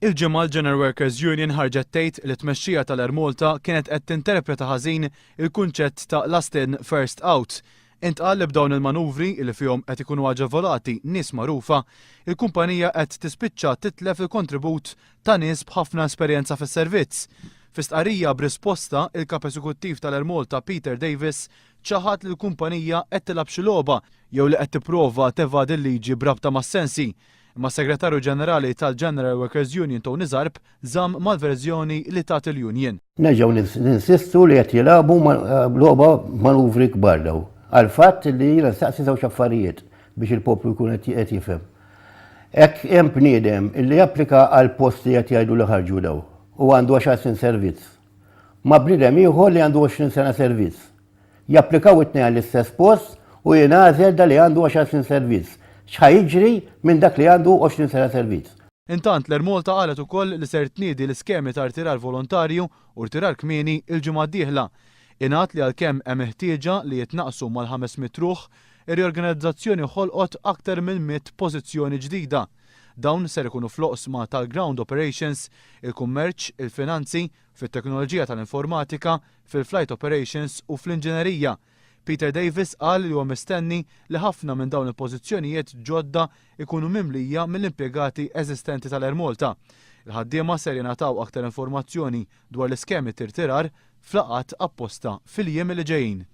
Il-ġimgħa l-General Workers Union ħarġet tgħid li t-tmexxija tal-Air Malta kienet qed tinterpreta ħażin il-kunċett ta' last in first out. Intqal li b'dawn il-manuvri li fihom qed ikunu aġevolati nies magħrufa, il-kumpanija qed tispiċċa titlef il-kontribut ta' nies b'ħafna esperjenza fis-servizz. Fi stqarrija b'risposta, il-kap eżekuttiv tal-Air Malta Peter Davis ċaħat li l-kumpanija qed tilab xi logħba jew li qed tipprova tevad il-liġi brabta mas-sensi. Imma segretarju ġenerali tal-General Workers Union Tony Zarb żamm mal-verżjoni li tat il-Union. Nerġgħu ninsistu li qed jilagħbu logħba manuvri kbar daw. Għal-fatt li jiena staqsi żewġ affarijiet biex il-poplu jkun qed jifhem. Hekk hemm bniedem illi japplika għal posti qed jgħidu li ħarġu daw u għandu 10 sin servizz. Ma bniedem ieħor li għandu 20 sena servizz. Japplikaw it-tnejn għall-istess post u jingħażel li għandu 10 sin servizz. X'ħajġri minn dak li għandu 20 sena servizz. Intant l-Air Malta qalet ukoll li ser tniedi l-iskemi ta' irtirar volontarju u irtirar kmieni il-ġimgħa d-dieħla. Ingħad li għalkemm hemm ħtieġa li jitnaqsu mal-500 ruħ, ir-riorganizzazzjoni ħolqot aktar minn 100 pożizzjoni ġdida. Dawn ser ikunu fl-oqsma tal-ground operations, il-kummerċ, il-finanzi, fit-teknoloġija tal-informatika, fil-flight operations u fl-inġinerija. Peter Davis qal li huwa mistenni li ħafna minn dawn il-pożizzjonijiet ġodda ikunu mimlija mill-impjegati eżistenti tal-Air Malta. Il-ħaddiema ser jingħataw aktar informazzjoni dwar l-iskemi tirtirar fl-laqgħat apposta fil-jiem li ġejjin.